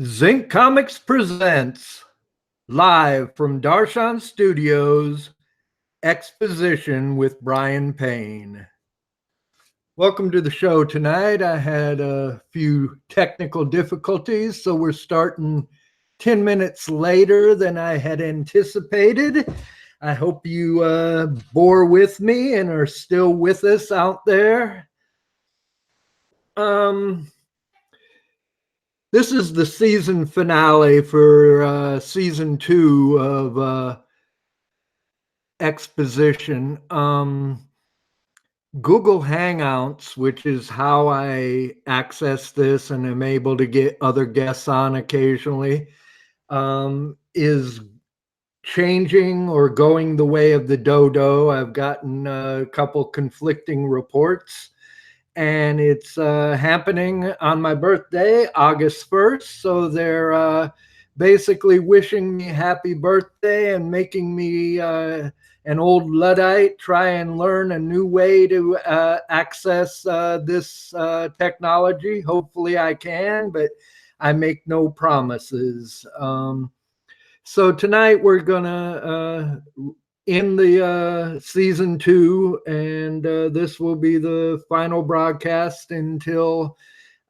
Zinc Comics presents live from Darshan Studios, Exposition with Brian Payne. Welcome to the show tonight. I had a few technical difficulties, so we're starting 10 minutes later than I had anticipated. I hope you bore with me and are still with us out there. This is the season finale for season 2 of Exposition. Google Hangouts, which is how I access this and am able to get other guests on occasionally, is changing or going the way of the dodo. I've gotten a couple conflicting reports. And it's happening on my birthday, August 1st. So they're basically wishing me happy birthday and making me an old Luddite try and learn a new way to access this technology. Hopefully I can, but I make no promises. So tonight we're gonna in the season 2, and this will be the final broadcast until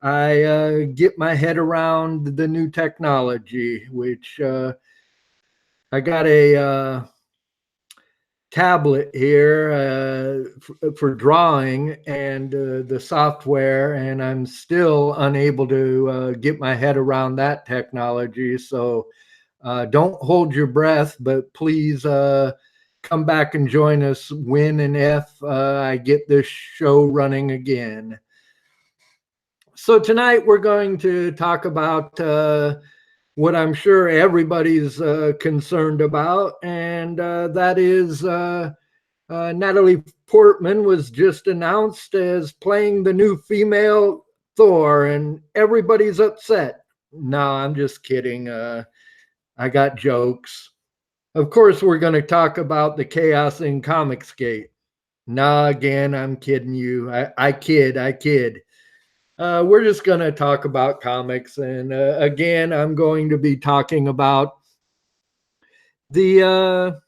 I get my head around the new technology, which I got a tablet here for drawing and the software, and I'm still unable to get my head around that technology. So don't hold your breath, but please come back and join us when and if I get this show running again. So tonight we're going to talk about what I'm sure everybody's concerned about, and that is Natalie Portman was just announced as playing the new female Thor, and everybody's upset. No, I'm just kidding. I got jokes. Of course, we're going to talk about the chaos in Comicsgate. Nah, again, I'm kidding you. I kid. We're just going to talk about comics. And again, I'm going to be talking about the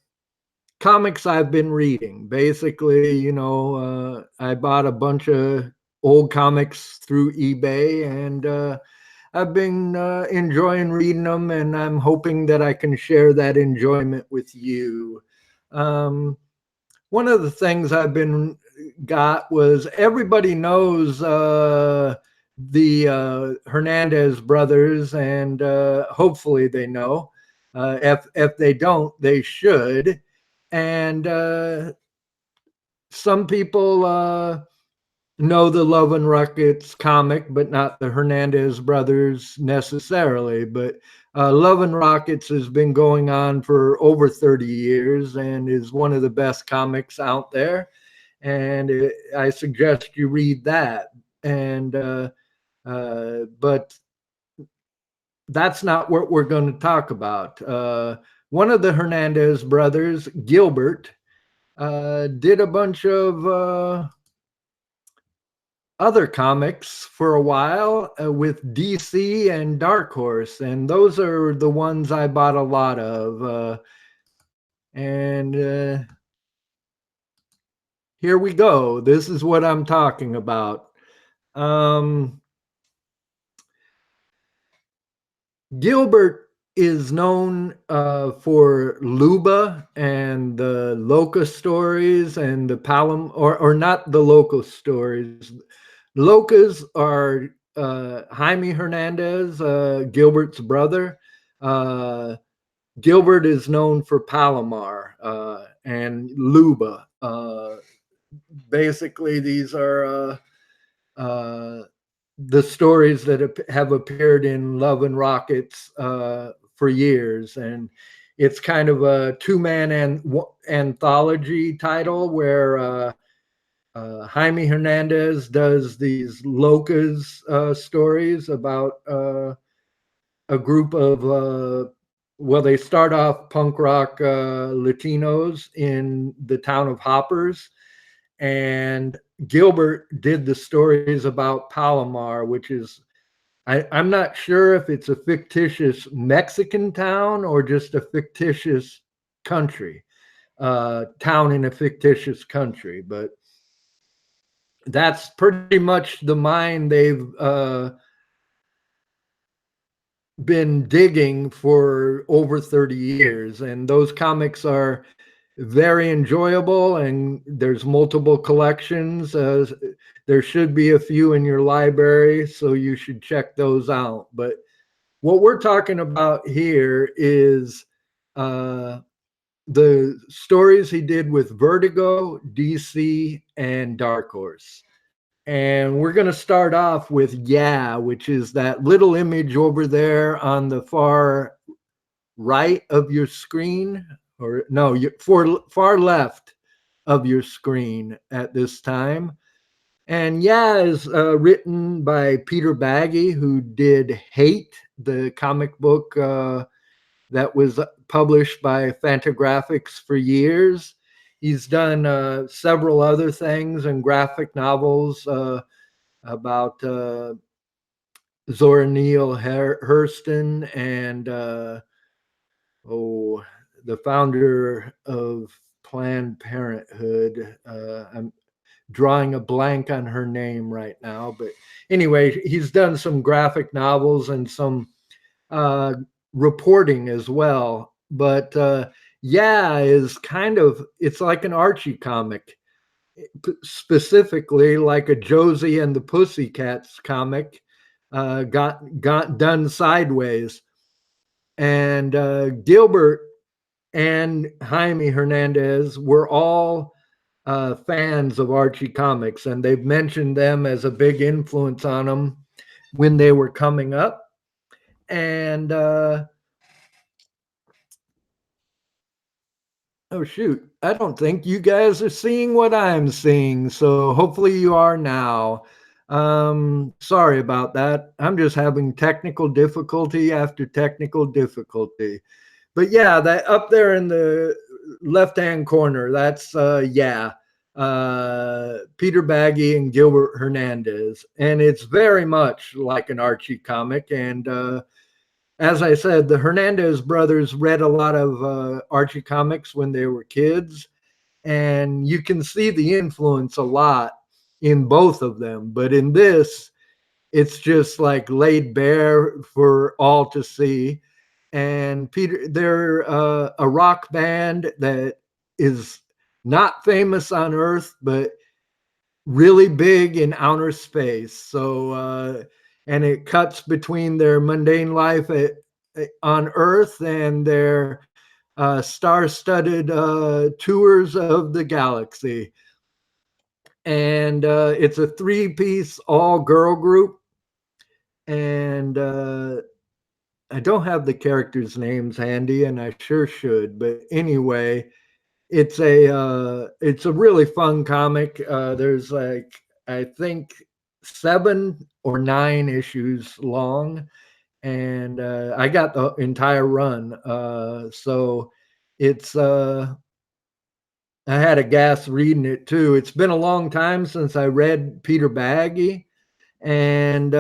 comics I've been reading. Basically, I bought a bunch of old comics through eBay, and I've been enjoying reading them, and I'm hoping that I can share that enjoyment with you. One of the things I've been got was everybody knows the Hernandez brothers, and hopefully they know. If they don't, they should. And some people know the Love and Rockets comic, but not the Hernandez brothers necessarily. But Love and Rockets has been going on for over 30 years and is one of the best comics out there. And I suggest you read that. And but that's not what we're going to talk about. One of the Hernandez brothers, Gilbert, did a bunch of other comics for a while with DC and Dark Horse, and those are the ones I bought a lot of. And here we go. This is what I'm talking about. Gilbert is known for Luba and the Locust stories and the or not the Locust stories. Locas are Jaime Hernandez, Gilbert's brother. Gilbert is known for Palomar and Luba. Basically, these are the stories that have appeared in Love and Rockets for years. And it's kind of a two-man anthology title where Jaime Hernandez does these Locas stories about a group of, they start off punk rock Latinos in the town of Hoppers. And Gilbert did the stories about Palomar, which is I'm not sure if it's a fictitious Mexican town or just a fictitious country, town in a fictitious country, but that's pretty much the mine they've been digging for over 30 years. And those comics are very enjoyable, and there's multiple collections. There should be a few in your library, so you should check those out. But what we're talking about here is uh, the stories he did with Vertigo, DC, and Dark Horse. And we're going to start off with Yeah, which is that little image over there on the far right of your screen, or no, far left of your screen at this time. And Yeah is written by Peter Baggy, who did Hate, the comic book that was published by Fantagraphics for years. He's done several other things and graphic novels about Zora Neale Hurston and oh, the founder of Planned Parenthood. I'm drawing a blank on her name right now, but anyway, he's done some graphic novels and some uh, reporting as well. But Yeah is kind of, it's like an Archie comic, specifically like a Josie and the Pussycats comic, got done sideways. And Gilbert and Jaime Hernandez were all fans of Archie comics, and they've mentioned them as a big influence on them when they were coming up. And oh shoot, I don't think you guys are seeing what I'm seeing, so hopefully you are now. Sorry about that. I'm just having technical difficulty after technical difficulty. But yeah, that up there in the left-hand corner, that's Yeah, Peter Baggy and Gilbert Hernandez, and it's very much like an Archie comic. And as I said, the Hernandez brothers read a lot of Archie comics when they were kids, and you can see the influence a lot in both of them. But in this, it's just like laid bare for all to see. And Peter, they're a rock band that is not famous on Earth, but really big in outer space. So, and it cuts between their mundane life on Earth and their star-studded tours of the galaxy. And it's a three-piece all-girl group. And I don't have the characters' names handy, and I sure should. But anyway, it's a really fun comic. There's like, I think, 7 or 9 issues long, and I got the entire run. So it's I had a gas reading it too. It's been a long time since I read Peter Baggy, and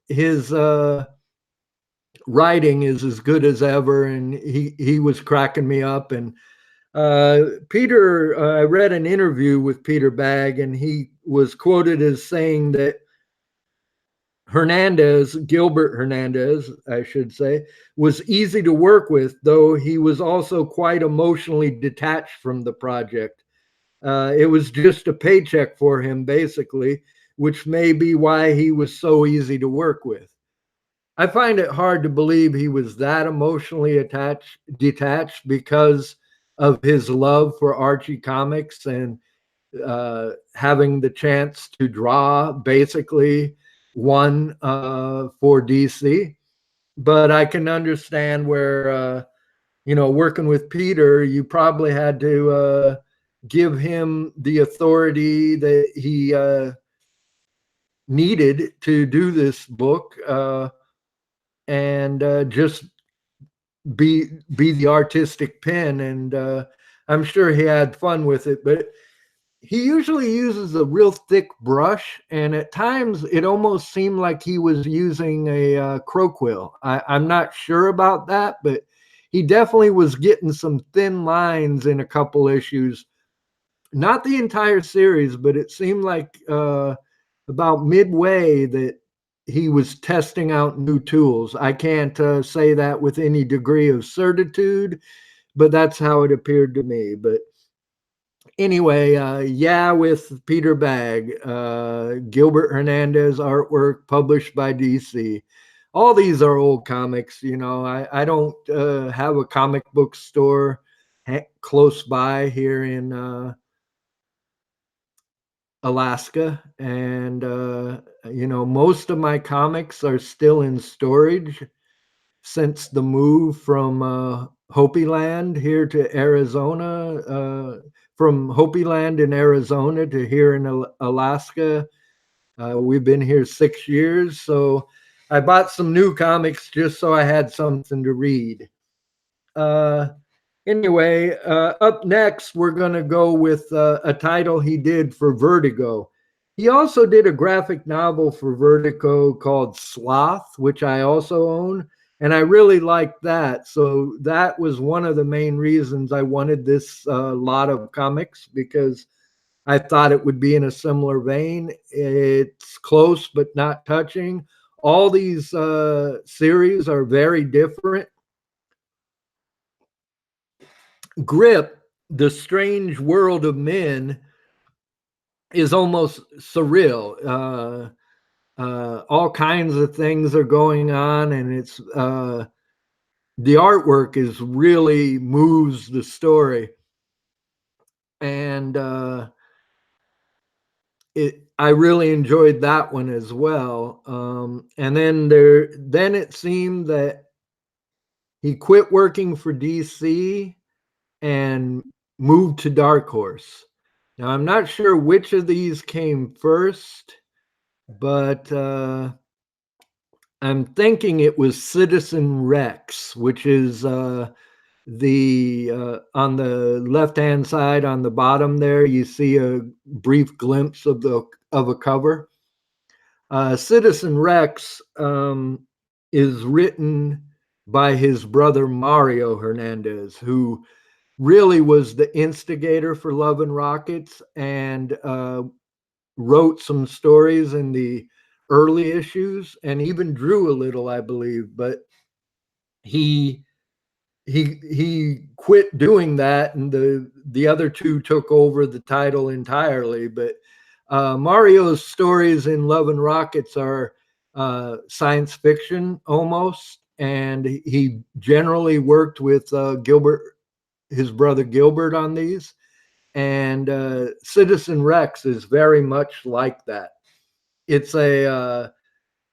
his writing is as good as ever, and he was cracking me up. And Peter, I read an interview with Peter Bagg, and he was quoted as saying that Hernandez, Gilbert Hernandez, I should say, was easy to work with, though he was also quite emotionally detached from the project. It was just a paycheck for him, basically, which may be why he was so easy to work with. I find it hard to believe he was that emotionally detached because of his love for Archie comics and having the chance to draw basically one for DC. But I can understand where, working with Peter, you probably had to give him the authority that he needed to do this book. And just be the artistic pen, and I'm sure he had fun with it. But he usually uses a real thick brush, and at times it almost seemed like he was using a crow quill. I'm not sure about that, but he definitely was getting some thin lines in a couple issues. Not the entire series, but it seemed like about midway that he was testing out new tools. I can't say that with any degree of certitude, but that's how it appeared to me. But anyway, yeah, with Peter Bagg, Gilbert Hernandez artwork published by DC. All these are old comics. I don't have a comic book store close by here in Alaska, and most of my comics are still in storage since the move from Hopi Land here to Arizona, from Hopi Land in Arizona to here in Alaska. We've been here 6 years, so I bought some new comics just so I had something to read. Uh, Anyway, up next, we're going to go with a title he did for Vertigo. He also did a graphic novel for Vertigo called Sloth, which I also own, and I really liked that. So that was one of the main reasons I wanted this lot of comics, because I thought it would be in a similar vein. It's close but not touching. All these series are very different. Grip, The Strange World of Men, is almost surreal. All kinds of things are going on, and it's the artwork is really moves the story, and I really enjoyed that one as well. And then it seemed that he quit working for DC and moved to Dark Horse. Now, I'm not sure which of these came first, but I'm thinking it was Citizen Rex, which is the on the left-hand side on the bottom there. You see a brief glimpse of a cover. Citizen Rex is written by his brother Mario Hernandez, who really was the instigator for Love and Rockets, and wrote some stories in the early issues and even drew a little, I believe. But he he quit doing that, and the other two took over the title entirely. But Mario's stories in Love and Rockets are science fiction almost, and he generally worked with Gilbert, his brother Gilbert, on these. And Citizen Rex is very much like that. It's a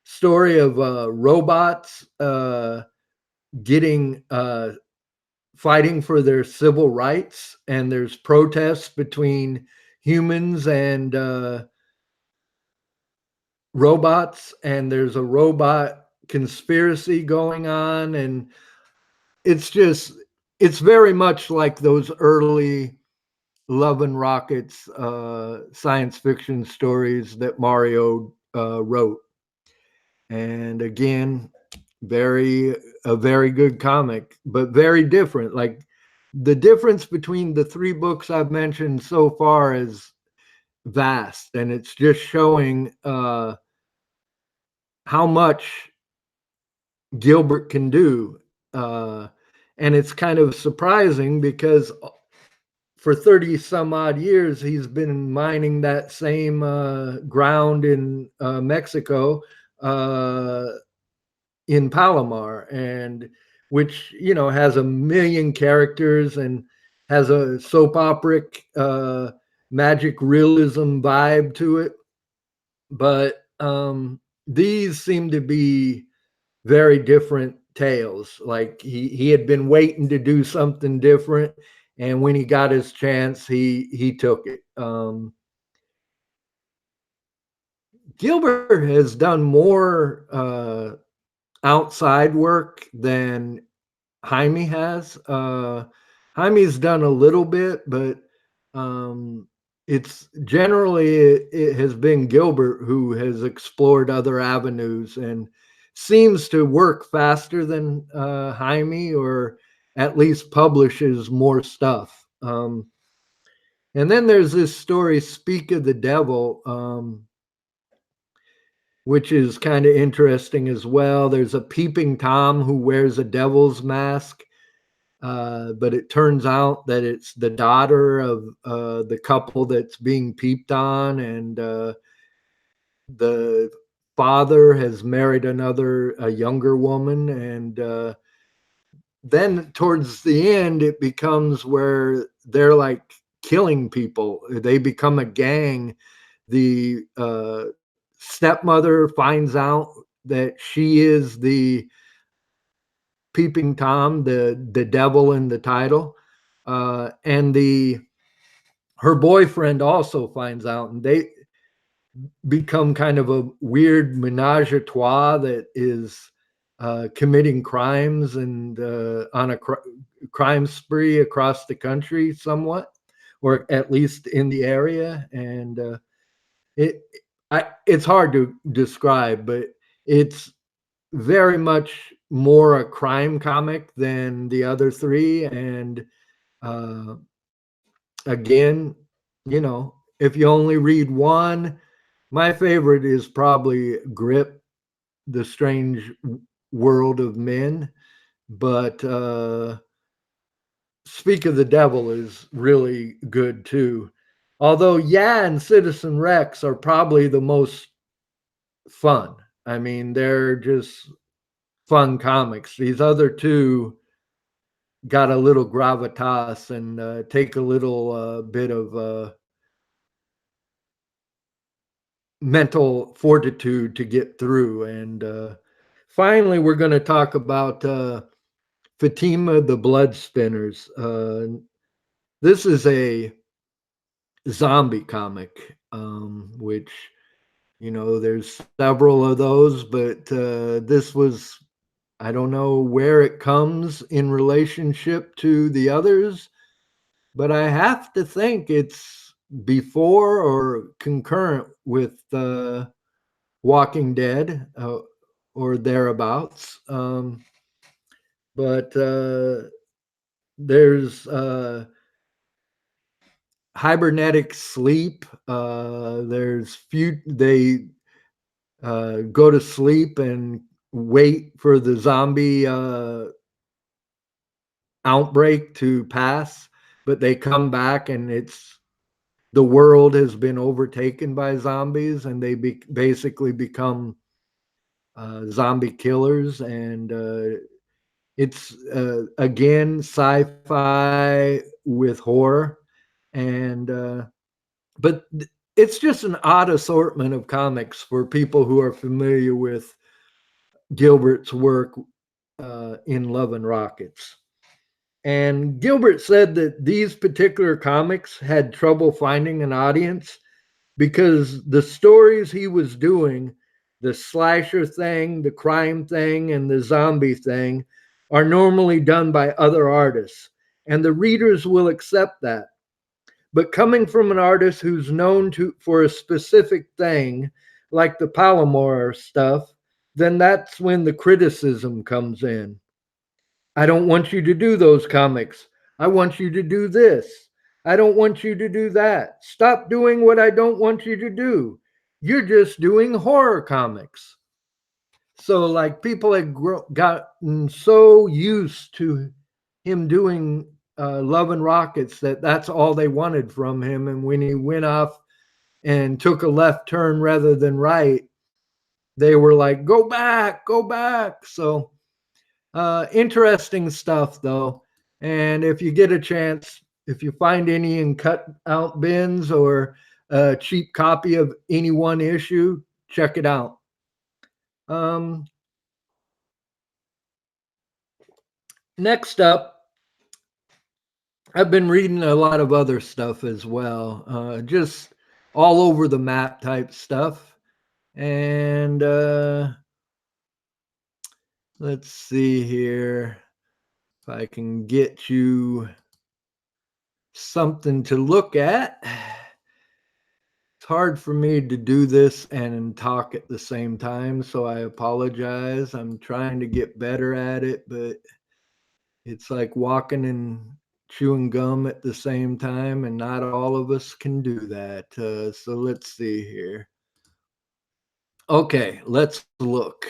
story of robots getting fighting for their civil rights, and there's protests between humans and robots, and there's a robot conspiracy going on, and it's just it's very much like those early Love and Rockets science fiction stories that Mario wrote. And again, a very good comic, but very different. Like, the difference between the three books I've mentioned so far is vast, and it's just showing how much Gilbert can do. Uh, and it's kind of surprising because for 30 some odd years, he's been mining that same ground in Mexico, in Palomar, and which, has a million characters and has a soap operic magic realism vibe to it. But these seem to be very different tales. Like, he had been waiting to do something different, and when he got his chance, he took it. Gilbert has done more outside work than Jaime has. Jaime's done a little bit, but it's generally it has been Gilbert who has explored other avenues and seems to work faster than Jaime, or at least publishes more stuff. And then there's this story, Speak of the Devil, which is kind of interesting as well. There's a peeping Tom who wears a devil's mask, but it turns out that it's the daughter of the couple that's being peeped on, and the father has married a younger woman, and then towards the end, it becomes where they're like killing people. They become a gang. The stepmother finds out that she is the peeping Tom, the devil in the title, and the her boyfriend also finds out, and they become kind of a weird menage a trois that is committing crimes and on a crime spree across the country, somewhat, or at least in the area. And it it's hard to describe, but it's very much more a crime comic than the other three. And uh, again, if you only read one, my favorite is probably Grip, The Strange World of Men. But Speak of the Devil is really good too. Although, yeah, and Citizen Rex are probably the most fun. I mean, they're just fun comics. These other two got a little gravitas and take a little bit of mental fortitude to get through. And finally, we're going to talk about Fatima the Blood Spinners. This is a zombie comic, which, there's several of those, but this was, I don't know where it comes in relationship to the others, but I have to think it's before or concurrent with Walking Dead, or thereabouts. But there's Hibernetic Sleep. They go to sleep and wait for the zombie outbreak to pass, but they come back and it's the world has been overtaken by zombies, and they basically become zombie killers. And it's again sci-fi with horror, and but it's just an odd assortment of comics for people who are familiar with Gilbert's work in Love and Rockets. And Gilbert said that these particular comics had trouble finding an audience because the stories he was doing, the slasher thing, the crime thing, and the zombie thing, are normally done by other artists. And the readers will accept that. But coming from an artist who's known for a specific thing, like the Palomar stuff, then that's when the criticism comes in. I don't want you to do those comics. I want you to do this. I don't want you to do that. Stop doing what I don't want you to do. You're just doing horror comics. So, like, people had gotten so used to him doing Love and Rockets that that's all they wanted from him. And when he went off and took a left turn rather than right, they were like, go back, go back. So, interesting stuff, though. And if you get a chance, if you find any in cut out bins or a cheap copy of any one issue, check it out. Um, Next up, I've been reading a lot of other stuff as well, just all over the map type stuff. And let's see here if I can get you something to look at. hard for me to do this and talk at the same time, so I apologize. I'm trying to get better at it, but it's like walking and chewing gum at the same time, and not all of us can do that. So let's see here. Okay, let's look.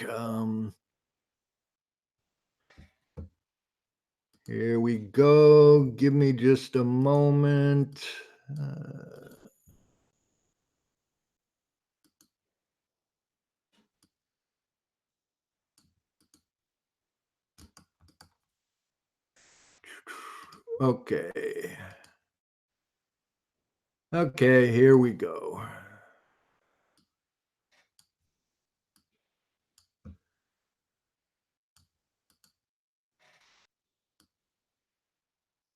Here we go. Give me just a moment. Uh, okay. Okay, here we go.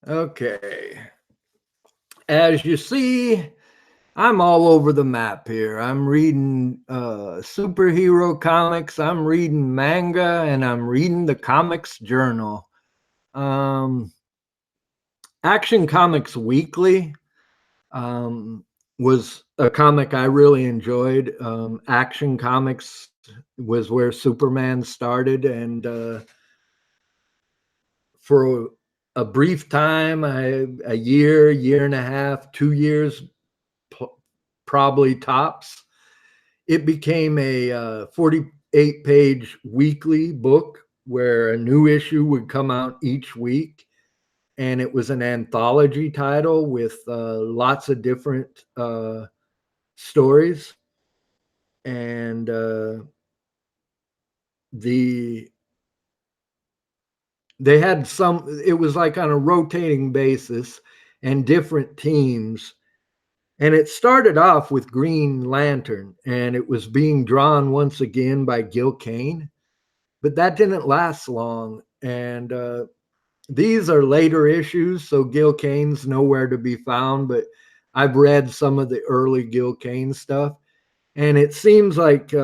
Okay. As you see, I'm all over the map here. I'm reading superhero comics, I'm reading manga, and I'm reading the Comics Journal. Um, Action Comics Weekly um, was a comic I really enjoyed. Action Comics was where Superman started, and for a brief time, a year, year and a half, 2 years, probably tops, it became a 48-page weekly book where a new issue would come out each week. And it was an anthology title with lots of different stories. And the they had some, it was like on a rotating basis and different teams. And it started off with Green Lantern, and it was being drawn once again by Gil Kane, but that didn't last long. And these are later issues, so Gil Kane's nowhere to be found, but I've read some of the early Gil Kane stuff, and it seems like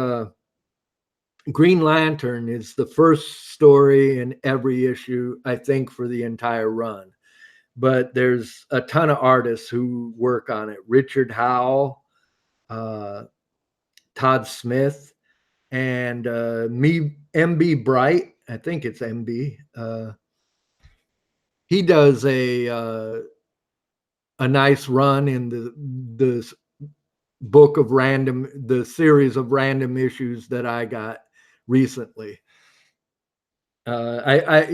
Green Lantern is the first story in every issue, I think, for the entire run. But there's a ton of artists who work on it. Richard Howell, uh, Todd Smith, and me, MB Bright. I think it's MB. He does a nice run in the book of random, the series of random issues that I got recently. I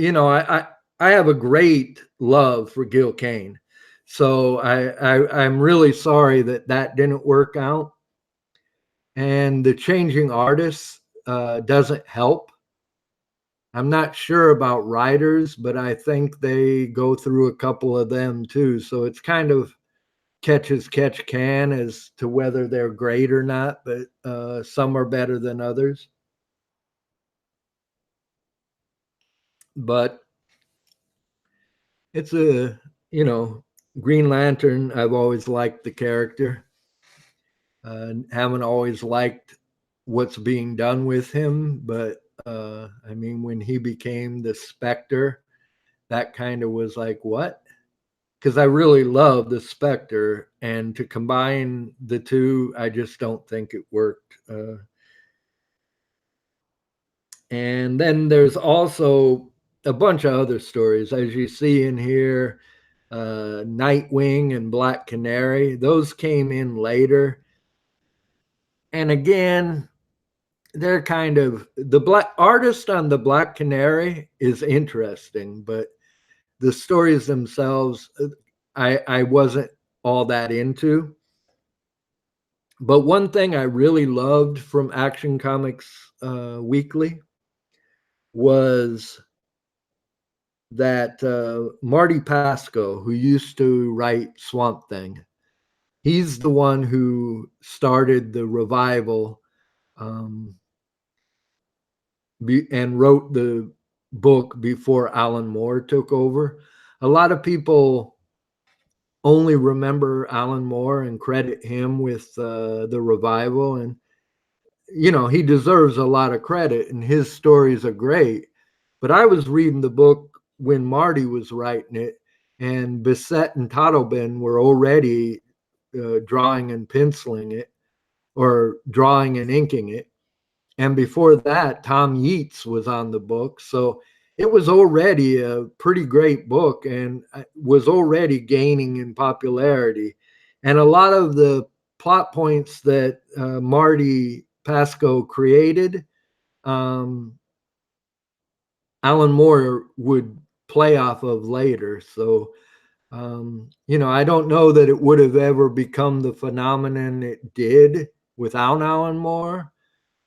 have a great love for Gil Kane, so I'm really sorry that that didn't work out, and the changing artists doesn't help. I'm not sure about writers, but I think they go through a couple of them too. So it's kind of catch as catch can as to whether they're great or not, but some are better than others. But it's a, you know, Green Lantern, I've always liked the character. Haven't always liked what's being done with him, but I mean, when he became the Spectre, that kind of was like, what? Because I really love the Spectre, and to combine the two, I just don't think it worked. And then there's also a bunch of other stories, as you see in here. Nightwing and Black Canary, those came in later. And again, they're kind of, the black artist on the Black Canary is interesting, but the stories themselves, I wasn't all that into. But one thing I really loved from Action Comics Weekly was that Marty Pasco, who used to write Swamp Thing, he's the one who started the revival, um, and wrote the book before Alan Moore took over. A lot of people only remember Alan Moore and credit him with the revival, and he deserves a lot of credit, and his stories are great. But I was reading the book when Marty was writing it, and Bissett and Totleben were already drawing and penciling it. or drawing and inking it. And before that, Tom Yeats was on the book. So it was already a pretty great book and was already gaining in popularity. And a lot of the plot points that Marty Pascoe created, um, Alan Moore would play off of later. So, I don't know that it would have ever become the phenomenon it did without Alan Moore,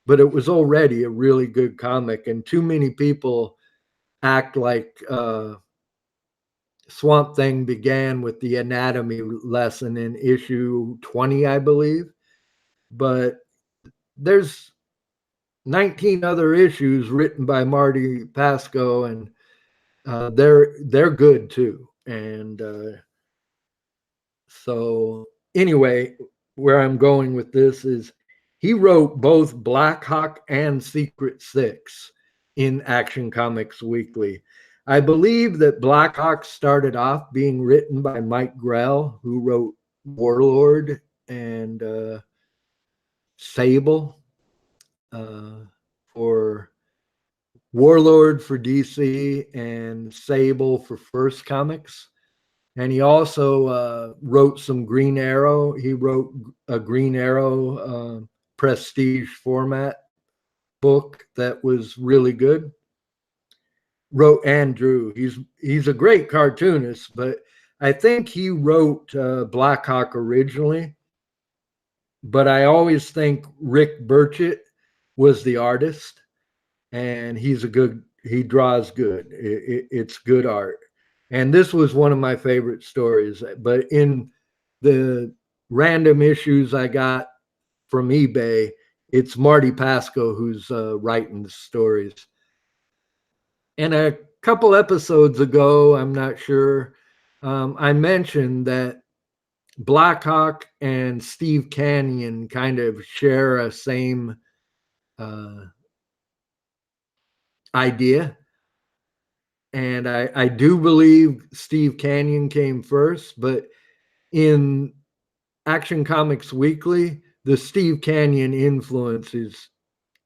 but it was already a really good comic. And too many people act like Swamp Thing began with the anatomy lesson in issue 20, I believe. But there's 19 other issues written by Marty Pascoe, and they're good too. And so anyway, where I'm going with this is he wrote both Black Hawk and Secret Six in Action Comics Weekly. I believe that Black Hawk started off being written by Mike Grell, who wrote Warlord and Sable for Warlord for DC and Sable for First Comics. And he also wrote some Green Arrow. He wrote a Green Arrow prestige format book that was really good. Wrote and drew. He's a great cartoonist, but I think he wrote Black Hawk originally. But I always think Rick Burchett was the artist, and he draws good. It's good art. And this was one of my favorite stories. But in the random issues I got from eBay, it's Marty Pascoe who's writing the stories. And a couple episodes ago, I'm not sure, I mentioned that Blackhawk and Steve Canyon kind of share a same idea. And I do believe Steve Canyon came first, but in Action Comics Weekly, the Steve Canyon influence is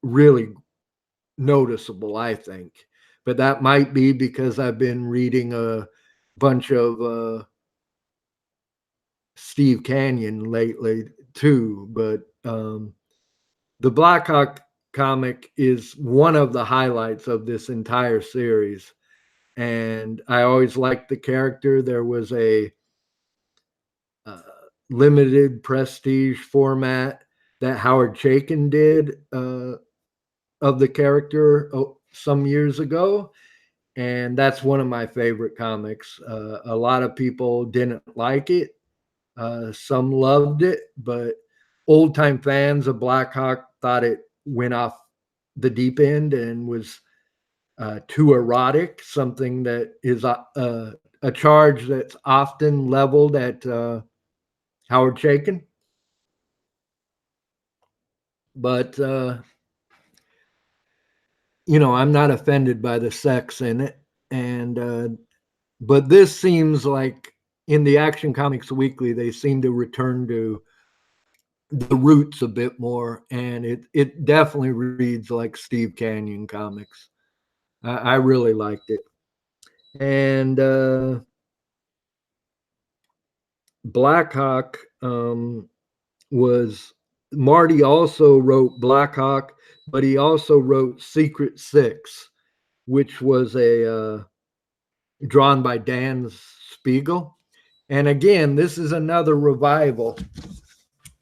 really noticeable, I think. But that might be because I've been reading a bunch of Steve Canyon lately too. But the Blackhawk comic is one of the highlights of this entire series. And I always liked the character. There was a uh, limited prestige format that Howard Chaykin did of the character some years ago. And that's one of my favorite comics. A lot of people didn't like it. Some loved it, but old time fans of Blackhawk thought it went off the deep end and was too erotic, something that is a charge that's often leveled at Howard Chaykin. But, I'm not offended by the sex in it. And, but this seems like in the Action Comics Weekly, they seem to return to the roots a bit more. And it definitely reads like Steve Canyon comics. I really liked it. And Blackhawk was Marty also wrote Blackhawk, but he also wrote Secret Six, which was a drawn by Dan Spiegel. And again, this is another revival.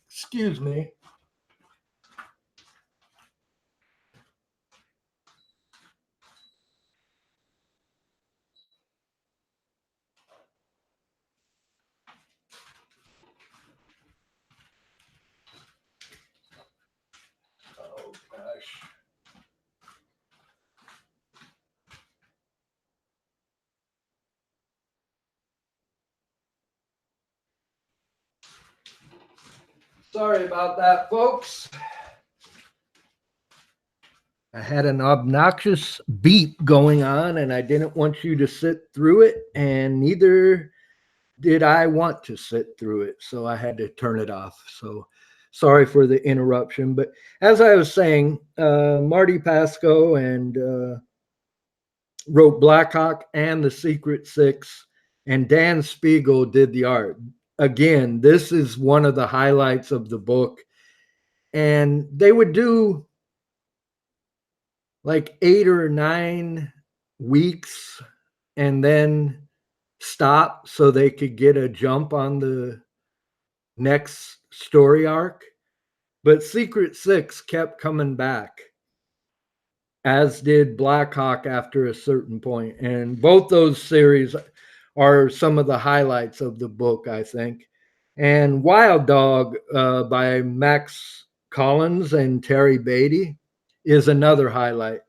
Excuse me. Oh gosh. Sorry about that, folks. I had an obnoxious beep going on and I didn't want you to sit through it, and neither did I want to sit through it. So I had to turn it off. So Sorry for the interruption, but as I was saying, Marty Pasco and wrote Blackhawk and The Secret Six, and Dan Spiegel did the art. Again, this is one of the highlights of the book. And they would do like 8 or 9 weeks and then stop so they could get a jump on the next story arc. But Secret Six kept coming back, as did Blackhawk after a certain point. And both those series are some of the highlights of the book, I think. And Wild Dog by Max Collins and Terry Beatty is another highlight.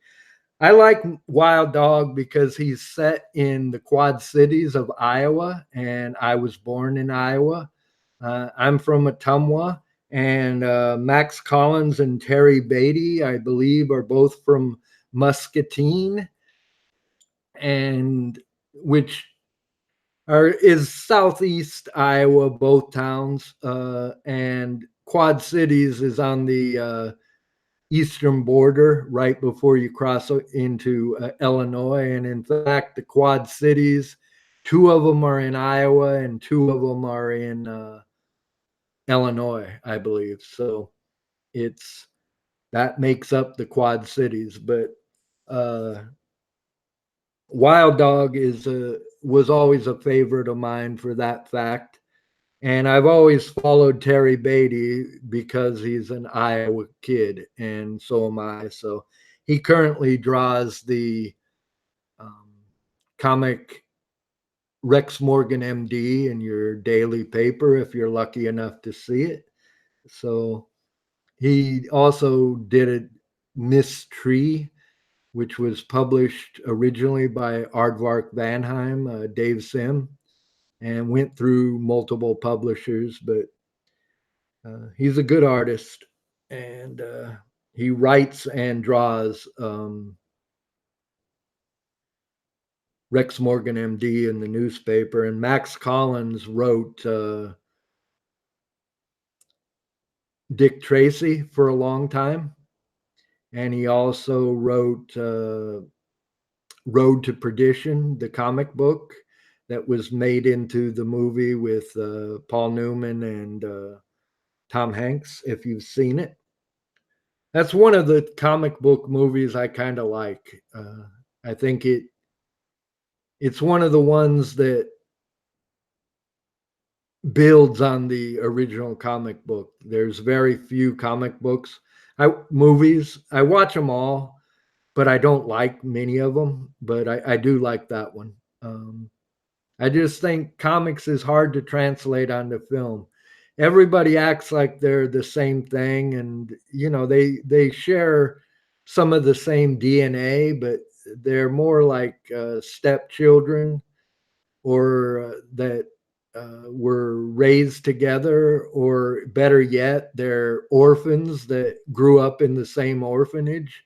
I like Wild Dog because he's set in the Quad Cities of Iowa, and I was born in Iowa. I'm from Ottumwa, and Max Collins and Terry Beatty, I believe, are both from Muscatine, and which is southeast Iowa, both towns, and Quad Cities is on the eastern border right before you cross into Illinois. And in fact, the Quad Cities, two of them are in Iowa and two of them are in Illinois, I believe. So it's that makes up the Quad Cities. But uh, Wild Dog is a was always a favorite of mine for that fact. And I've always followed Terry Beatty because he's an Iowa kid, and so am I. So he currently draws the um, comic Rex Morgan MD in your daily paper if you're lucky enough to see it. So he also did a Miss Tree, which was published originally by Aardvark Vanheim, Dave Sim, and went through multiple publishers, but he's a good artist, and he writes and draws Rex Morgan MD in the newspaper, and Max Collins wrote Dick Tracy for a long time, and he also wrote Road to Perdition, the comic book that was made into the movie with Paul Newman and Tom Hanks. If you've seen it, that's one of the comic book movies I kind of like. I think it's one of the ones that builds on the original comic book. There's very few comic books. Movies. I watch them all, but I don't like many of them. But I do like that one. I just think comics is hard to translate onto film. Everybody acts like they're the same thing, and they share some of the same DNA, but they're more like stepchildren, or that were raised together, or better yet, they're orphans that grew up in the same orphanage.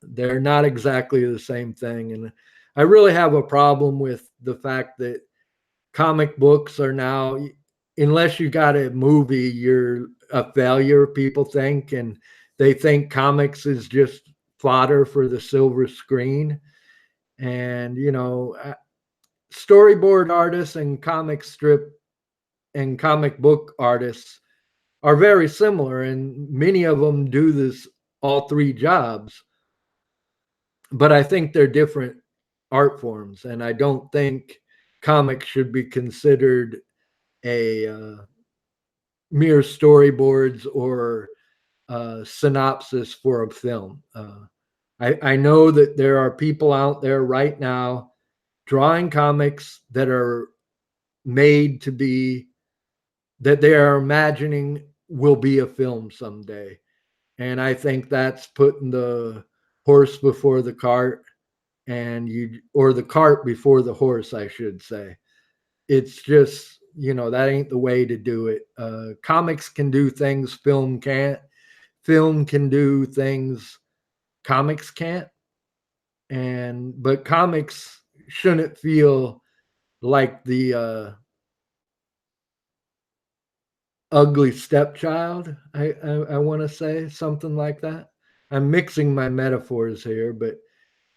They're not exactly the same thing, and I really have a problem with the fact that comic books are now, unless you got a movie, you're a failure, people think, and they think comics is just fodder for the silver screen. And storyboard artists and comic strip and comic book artists are very similar, and many of them do this all three jobs, but I think they're different art forms, and I don't think comics should be considered a mere storyboards or synopsis for a film. I know that there are people out there right now drawing comics that are made to be, that they are imagining will be a film someday. And I think that's putting the horse before the cart, or the cart before the horse, I should say. It's just, that ain't the way to do it. Comics can do things film can't. Film can do things comics can't. But comics shouldn't feel like ugly stepchild. I want to say something like that. I'm mixing my metaphors here, but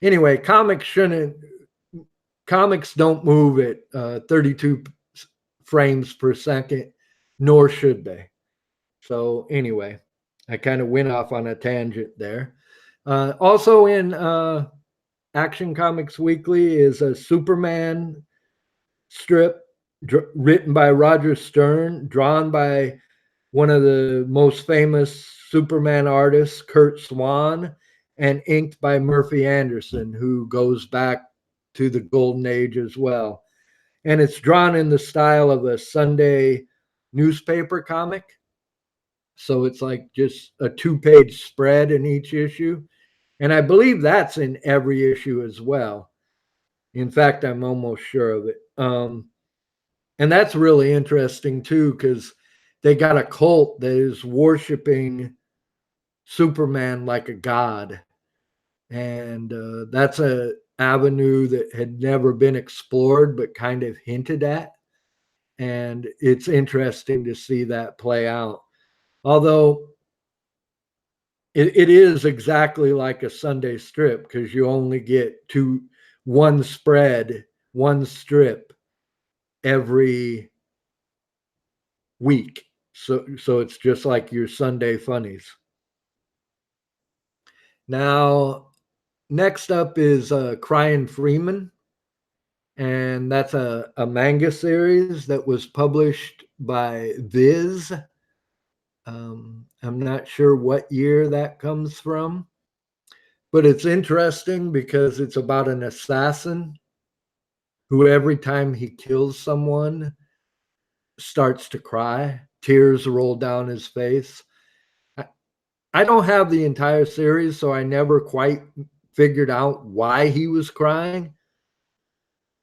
anyway, comics don't move at 32 frames per second, nor should they. So anyway, I kind of went off on a tangent there. Also in Action Comics Weekly is a Superman strip written by Roger Stern, drawn by one of the most famous Superman artists, Kurt Swan, and inked by Murphy Anderson, who goes back to the Golden Age as well. And it's drawn in the style of a Sunday newspaper comic. So it's like just a 2-page spread in each issue. And I believe that's in every issue as well. In fact, I'm almost sure of it. And that's really interesting too, because they got a cult that is worshiping Superman like a god. And that's a avenue that had never been explored, but kind of hinted at. And it's interesting to see that play out. Although it is exactly like a Sunday strip, because you only get one spread, one strip every week. So it's just like your Sunday funnies. Now, next up is Crying Freeman, and that's a manga series that was published by Viz. I'm not sure what year that comes from, but it's interesting because it's about an assassin who, every time he kills someone, starts to cry. Tears roll down his face. I don't have the entire series, so I never quite figured out why he was crying.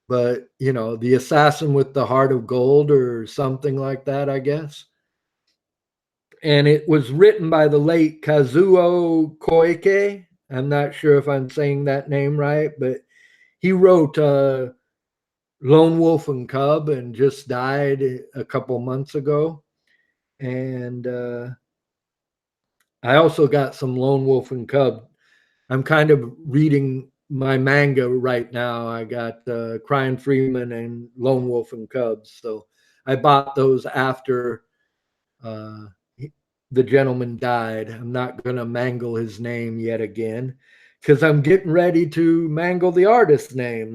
But, the assassin with the heart of gold or something like that, I guess. And it was written by the late Kazuo Koike. I'm not sure if I'm saying that name right, but he wrote Lone Wolf and Cub and just died a couple months ago. And I also got some Lone Wolf and Cub. I'm kind of reading my manga right now. I got Crying Freeman and Lone Wolf and Cubs. So I bought those after uh, the gentleman died. I'm not going to mangle his name yet again, because I'm getting ready to mangle the artist's name.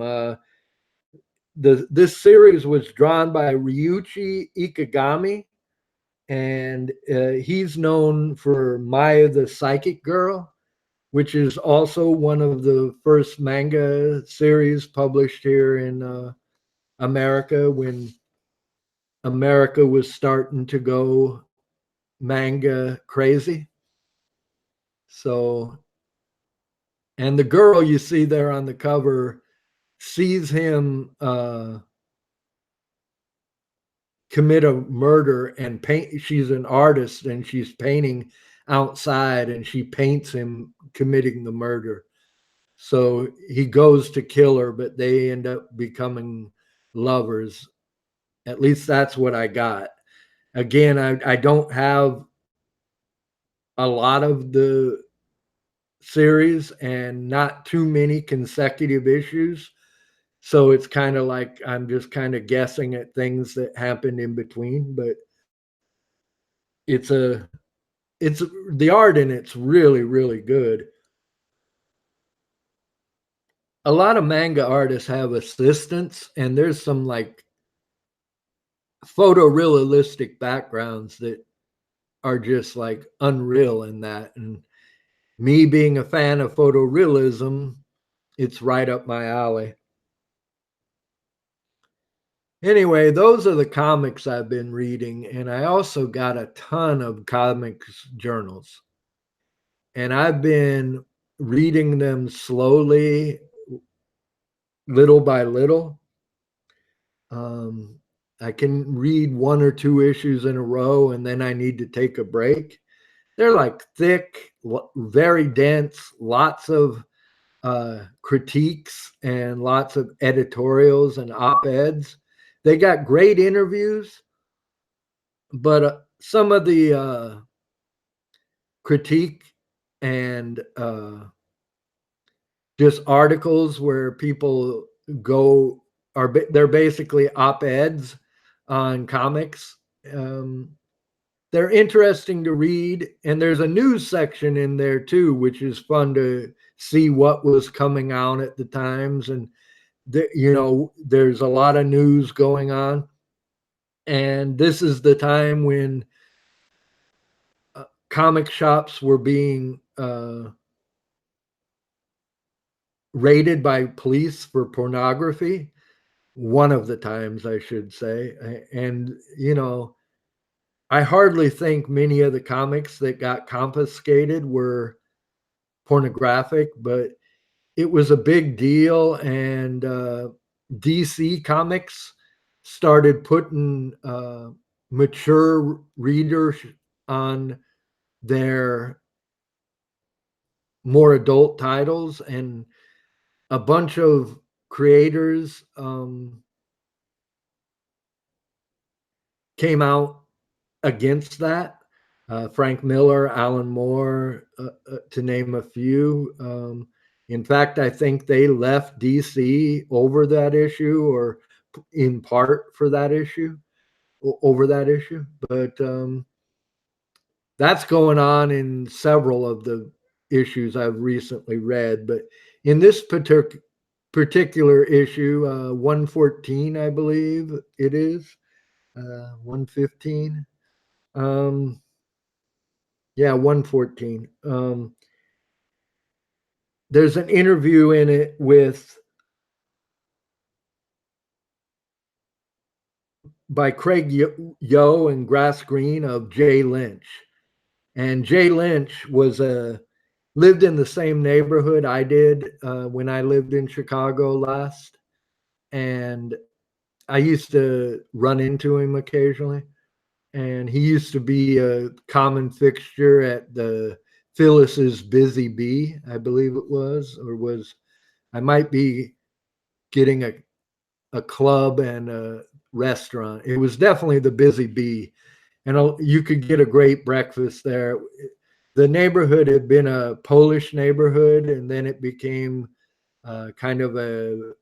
This series was drawn by Ryuichi Ikegami, and he's known for Maya the Psychic Girl, which is also one of the first manga series published here in America, when America was starting to go manga crazy. So, and the girl you see there on the cover sees him commit a murder and paint. She's an artist and she's painting outside, and she paints him committing the murder. So he goes to kill her, but they end up becoming lovers. At least that's what I got. Again, I don't have a lot of the series and not too many consecutive issues. So it's kind of like I'm just kind of guessing at things that happened in between, but it's a it's the art in it's really, really good. A lot of manga artists have assistants, and there's some like photorealistic backgrounds that are just like unreal in that. And me being a fan of photorealism, it's right up my alley. Anyway, those are the comics I've been reading, and I also got a ton of comics journals. And I've been reading them slowly, little by little. Um, I can read one or two issues in a row, and then I need to take a break. They're like thick, very dense, lots of critiques and lots of editorials and op eds. They got great interviews, but some of the critique and just articles where people go they're basically op-eds on comics. Um, they're interesting to read, and there's a news section in there too, which is fun to see what was coming out at the times. And there's a lot of news going on, and this is the time when comic shops were being raided by police for pornography. One of the times, I should say. And I hardly think many of the comics that got confiscated were pornographic, but it was a big deal. And DC Comics started putting mature readers on their more adult titles, and a bunch of creators came out against that. Frank Miller, Alan Moore, to name a few. In fact, I think they left DC over that issue, or in part for that issue, over that issue. But that's going on in several of the issues I've recently read. But in this particular issue, 114, I believe it is, 115. Yeah, 114. There's an interview in it with by Craig Yo and Grass Green of Jay Lynch. And Jay Lynch lived in the same neighborhood I did when I lived in Chicago last. And I used to run into him occasionally. And he used to be a common fixture at the Phyllis's Busy Bee, I believe it was, I might be getting a club and a restaurant. It was definitely the Busy Bee, and you could get a great breakfast there. The neighborhood had been a Polish neighborhood, and then it became kind of a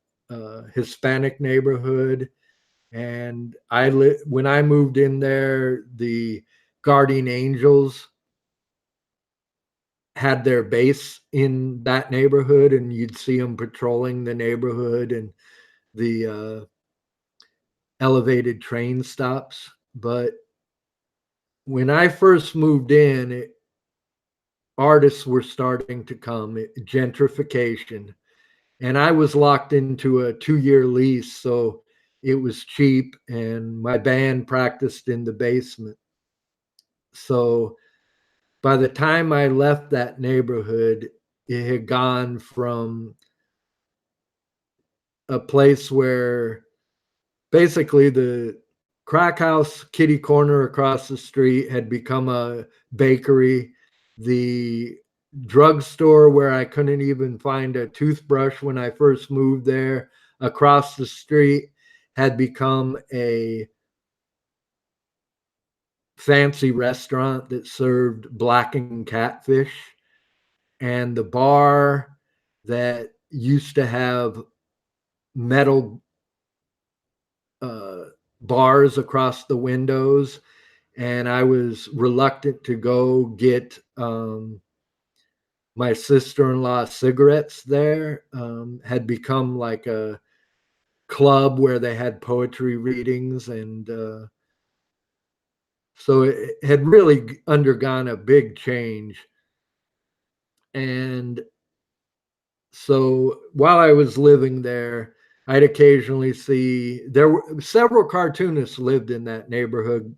Hispanic neighborhood. And when I moved in there, the Guardian Angels had their base in that neighborhood, and you'd see them patrolling the neighborhood and the elevated train stops. But when I first moved in, artists were starting to come, gentrification, and I was locked into a 2-year lease, so it was cheap, and my band practiced in the basement. So by the time I left that neighborhood, it had gone from a place where basically the crack house kitty corner across the street had become a bakery. The drugstore where I couldn't even find a toothbrush when I first moved there across the street had become a fancy restaurant that served blackened catfish. And the bar that used to have metal bars across the windows, and I was reluctant to go get my sister-in-law cigarettes there, had become like a club where they had poetry readings. And so it had really undergone a big change. And so while I was living there, I'd occasionally see there were several cartoonists lived in that neighborhood,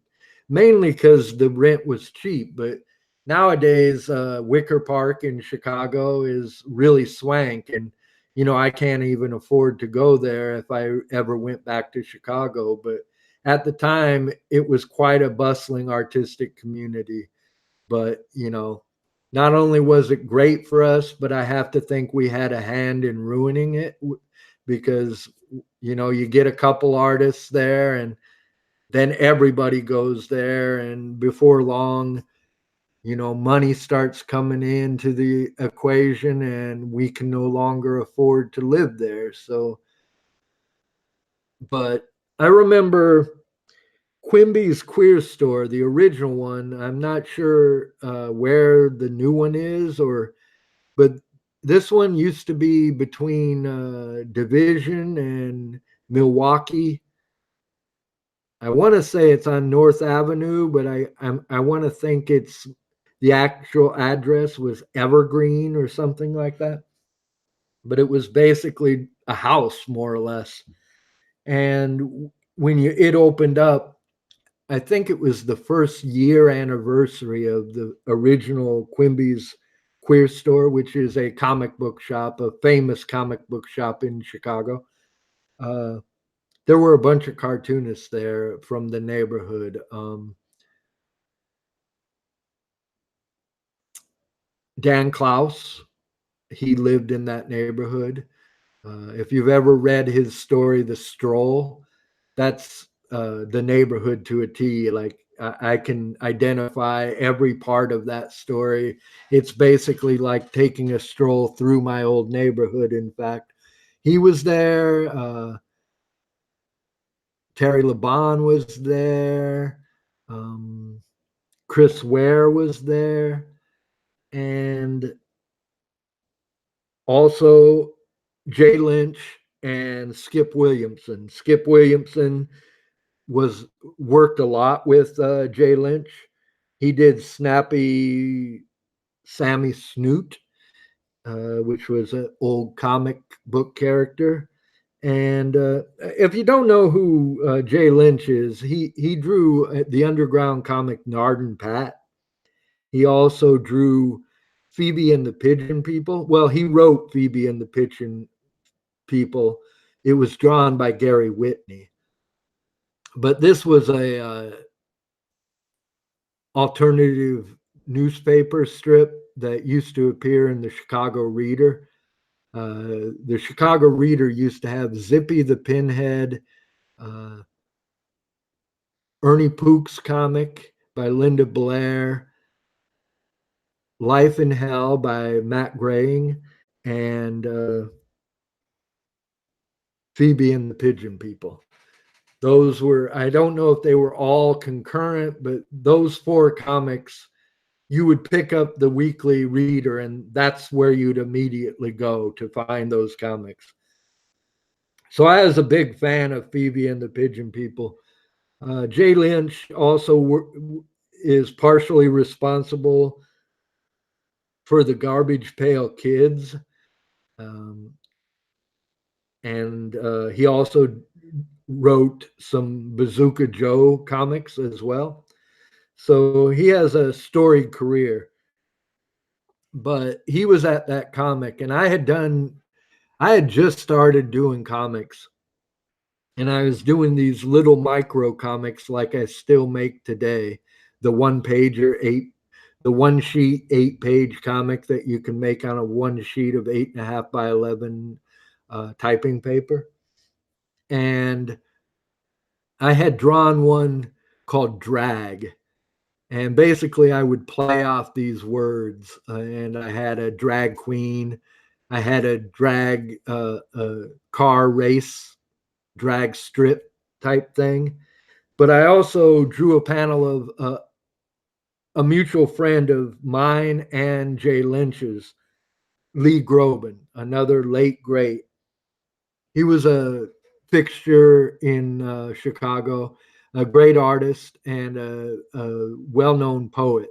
mainly because the rent was cheap. But nowadays, Wicker Park in Chicago is really swank, and I can't even afford to go there if I ever went back to Chicago. But at the time, it was quite a bustling artistic community. But not only was it great for us, but I have to think we had a hand in ruining it, because you get a couple artists there, and then everybody goes there, and before long, money starts coming into the equation, and we can no longer afford to live there. So, but I remember Quimby's Queer Store, the original one. I'm not sure where the new one is, but this one used to be between Division and Milwaukee. I want to say it's on North Avenue, but I want to think it's the actual address was Evergreen or something like that. But it was basically a house, more or less. And when it opened up, I think it was the first year anniversary of the original Quimby's Queer Store, which is a comic book shop, a famous comic book shop in Chicago. Uh, there were a bunch of cartoonists there from the neighborhood. Dan Klaus, he lived in that neighborhood. If you've ever read his story, The Stroll, that's the neighborhood to a T. Like I can identify every part of that story. It's basically like taking a stroll through my old neighborhood. In fact, he was there. Terry Laban was there. Um, Chris Ware was there. And also Jay Lynch and Skip Williamson. Skip Williamson was worked a lot with Jay Lynch. He did Snappy Sammy Snoot, which was an old comic book character. And if you don't know who Jay Lynch is, he drew the underground comic Nard Pat. He also drew Phoebe and the Pigeon People. Well, he wrote Phoebe and the Pigeon People. It was drawn by Gary Whitney. But this was a alternative newspaper strip that used to appear in the Chicago Reader. The Chicago Reader used to have Zippy the Pinhead, uh, Ernie Pook's comic by Linda Blair, Life in Hell by Matt Graying, and Phoebe and the Pigeon People. Those were, I don't know if they were all concurrent, but those four comics, you would pick up the weekly reader, and that's where you'd immediately go to find those comics. So I was a big fan of Phoebe and the Pigeon People. Jay Lynch also is partially responsible for the Garbage Pail Kids. Um, and he also wrote some Bazooka Joe comics as well. So he has a storied career. But he was at that comic, and I had just started doing comics, and I was doing these little micro comics like I still make today. The the one sheet 8 page comic that you can make on a one sheet of 8.5 by 11 typing paper. And I had drawn one called Drag. And basically, I would play off these words. And I had a drag queen, I had a drag car race, drag strip type thing. But I also drew a panel of a mutual friend of mine and Jay Lynch's, Lee Groban, another late great. He was a fixture in Chicago, a great artist and a well known poet.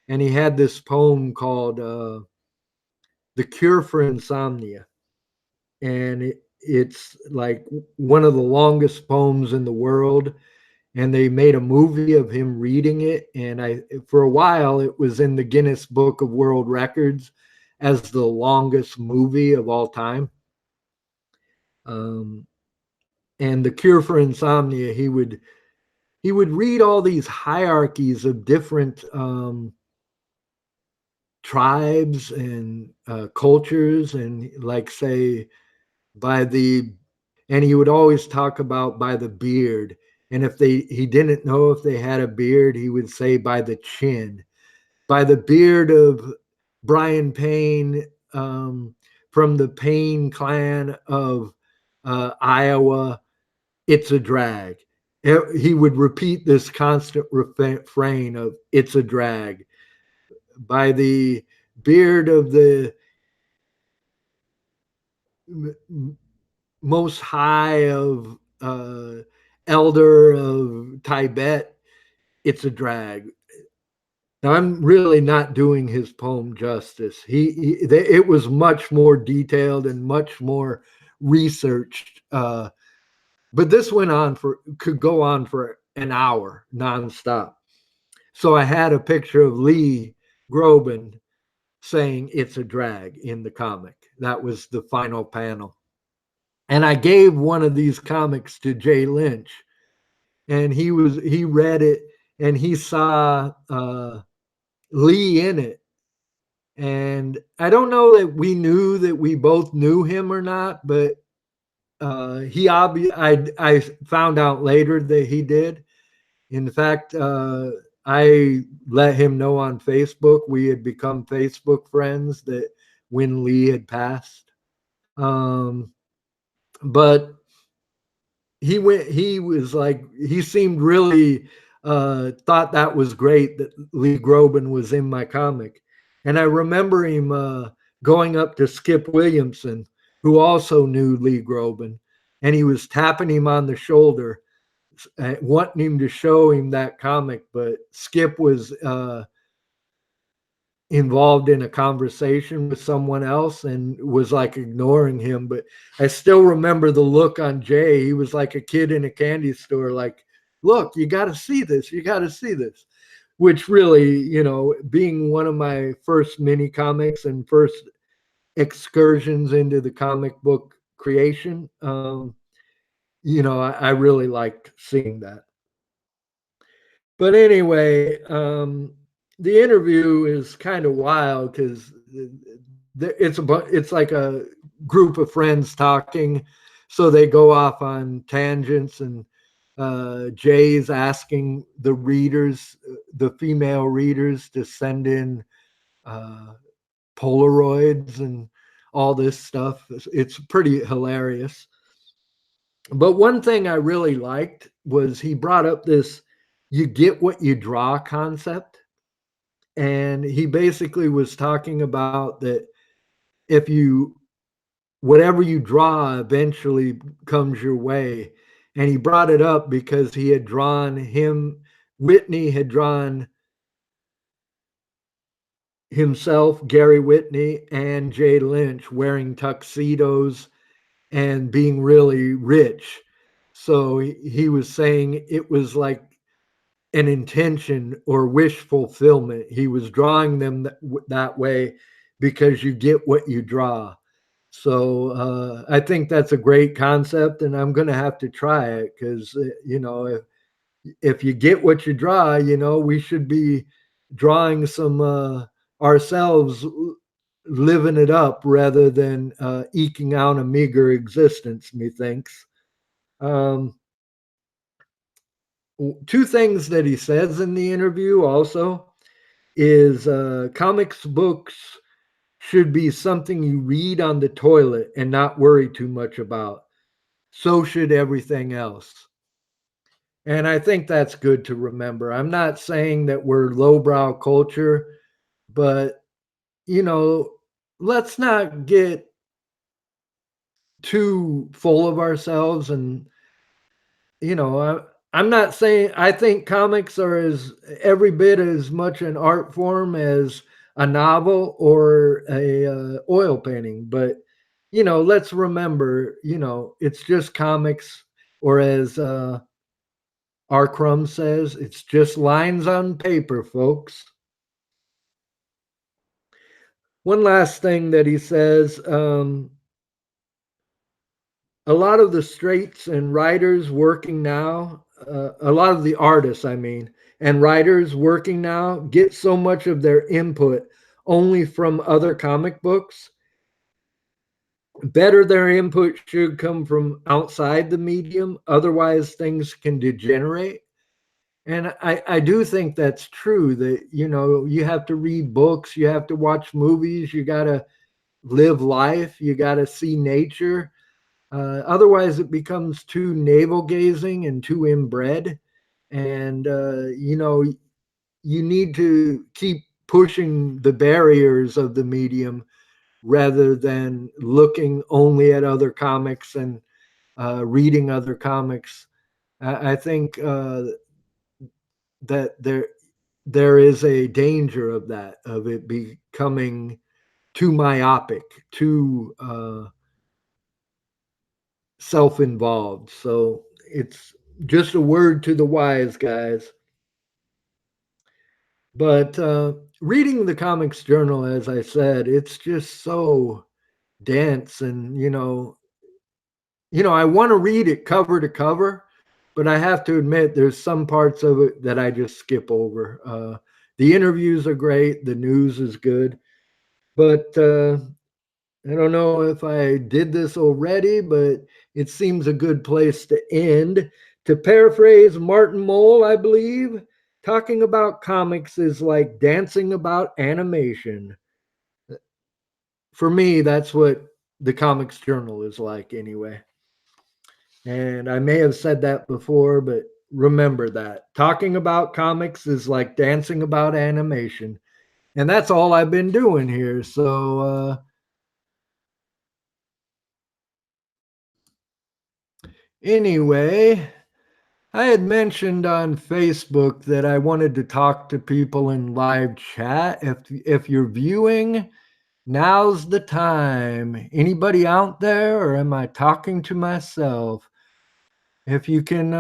And he had this poem called The Cure for Insomnia. And it's like one of the longest poems in the world. And they made a movie of him reading it. And for a while, it was in the Guinness Book of World Records as the longest movie of all time. Um, and The Cure for Insomnia, he would read all these hierarchies of different tribes and cultures, and like say by the, and he would always talk about by the beard. And if he didn't know if they had a beard, he would say by the chin, by the beard of Brian Payne, from the Payne clan of Iowa, it's a drag. He would repeat this constant refrain of it's a drag. By the beard of the most high of elder of Tibet, it's a drag. Now, I'm really not doing his poem justice. It was much more detailed and much more researched. But this could go on for an hour nonstop. So I had a picture of Lee Groban saying it's a drag in the comic. That was the final panel. And I gave one of these comics to Jay Lynch, and he read it, and he saw Lee in it. And I don't know that we knew that we both knew him or not, but I found out later that he did. In fact, I let him know on Facebook. We had become Facebook friends that when Lee had passed. But he seemed really thought that was great that Lee Groban was in my comic. And I remember him going up to Skip Williamson, who also knew Lee Groban, and he was tapping him on the shoulder, wanting him to show him that comic. But Skip was involved in a conversation with someone else and was like ignoring him. But I still remember the look on Jay. He was like a kid in a candy store, like, look, you got to see this. You got to see this. Which really, being one of my first mini comics and first excursions into the comic book creation, I really liked seeing that. But anyway, the interview is kind of wild because it's like a group of friends talking, so they go off on tangents, and Jay's asking the readers, the female readers, to send in Polaroids and all this stuff. It's pretty hilarious. But one thing I really liked was he brought up this "you get what you draw" concept. And he basically was talking about that if whatever you draw eventually comes your way. And he brought it up because Whitney had drawn himself, Gary Whitney, and Jay Lynch wearing tuxedos and being really rich. So he was saying it was like an intention or wish fulfillment. He was drawing them that way because you get what you draw. So I think that's a great concept, and I'm going to have to try it because, if you get what you draw, we should be drawing some ourselves, living it up rather than eking out a meager existence, methinks. Um, Two things that he says in the interview also is comics books should be something you read on the toilet and not worry too much about. So should everything else. And I think that's good to remember. I'm not saying that we're lowbrow culture, but, let's not get too full of ourselves. And, I'm not saying I think comics are as every bit as much an art form as a novel or a oil painting, but let's remember, it's just comics, or as R. Crumb says, it's just lines on paper, folks. One last thing that he says, a lot of the straights and writers working now, a lot of the artists, I mean, and writers working now get so much of their input only from other comic books. Better, their input should come from outside the medium. Otherwise, things can degenerate. And I do think that's true that, you have to read books, you have to watch movies, you got to live life, you got to see nature. Otherwise, it becomes too navel gazing and too inbred. And, you need to keep pushing the barriers of the medium rather than looking only at other comics and reading other comics. I think that there is a danger of that, of it becoming too myopic, too self-involved. So it's just a word to the wise, guys. But reading the Comics Journal, as I said, it's just so dense, and I want to read it cover to cover, but I have to admit there's some parts of it that I just skip over. The interviews are great, the news is good, but I don't know if I did this already, but it seems a good place to end. To paraphrase Martin Mull, I believe, talking about comics is like dancing about animation. For me, that's what the Comics Journal is like, anyway. And I may have said that before, but remember that. Talking about comics is like dancing about animation. And that's all I've been doing here. So, anyway, I had mentioned on Facebook that I wanted to talk to people in live chat. If you're viewing, now's the time. Anybody out there, or am I talking to myself? If you can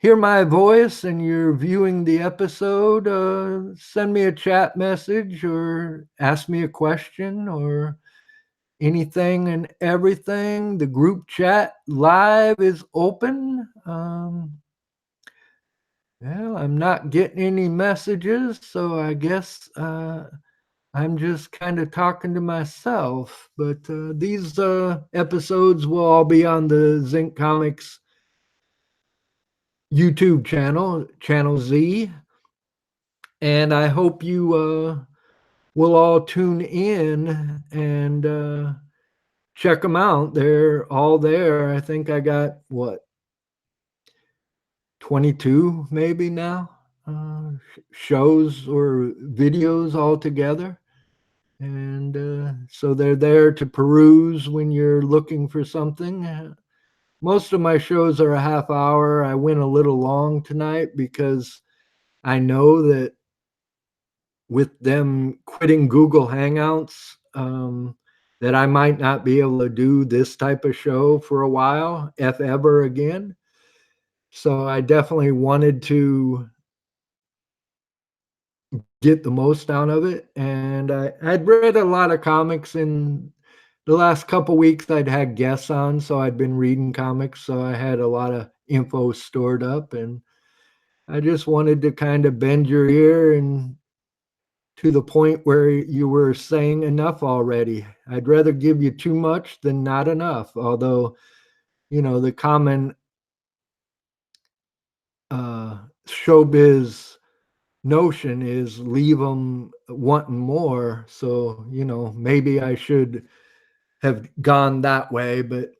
hear my voice and you're viewing the episode, send me a chat message or ask me a question or anything and everything. The group chat live is open. Well, I'm not getting any messages, so I guess I'm just kind of talking to myself. But these episodes will all be on the Zinc Comics YouTube channel, Channel Z. And I hope you will all tune in and check them out. They're all there. I think I got, what, 22 maybe now shows or videos all together. And so they're there to peruse when you're looking for something. Most of my shows are a half hour. I went a little long tonight because I know that with them quitting Google Hangouts, that I might not be able to do this type of show for a while, if ever again. So I definitely wanted to get the most out of it. And I'd read a lot of comics in the last couple weeks. I'd had guests on, so I'd been reading comics. So I had a lot of info stored up, and I just wanted to kind of bend your ear and to the point where you were saying enough already. I'd rather give you too much than not enough. Although, the common showbiz notion is leave them wanting more. So, maybe I should have gone that way. But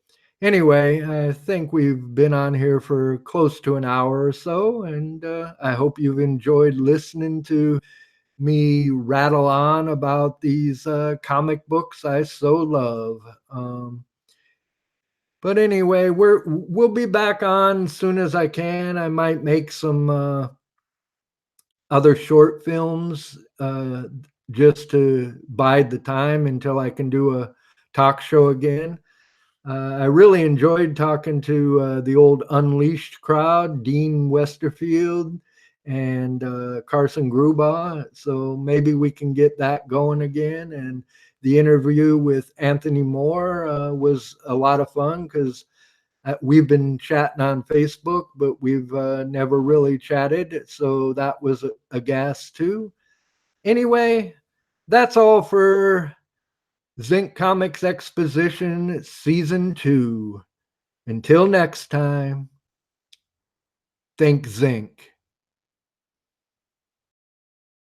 anyway, I think we've been on here for close to an hour or so. And I hope you've enjoyed listening to me rattle on about these comic books I so love. But anyway, we'll be back on as soon as I can. I might make some other short films just to bide the time until I can do a talk show again. I really enjoyed talking to the old Unleashed crowd, Dean Westerfield and Carson Grubaugh. So maybe we can get that going again. And the interview with Anthony Moore was a lot of fun because we've been chatting on Facebook, but we've never really chatted. So that was a gas too. Anyway, that's all for Zinc Comics Exposition Season 2. Until next time, think Zinc.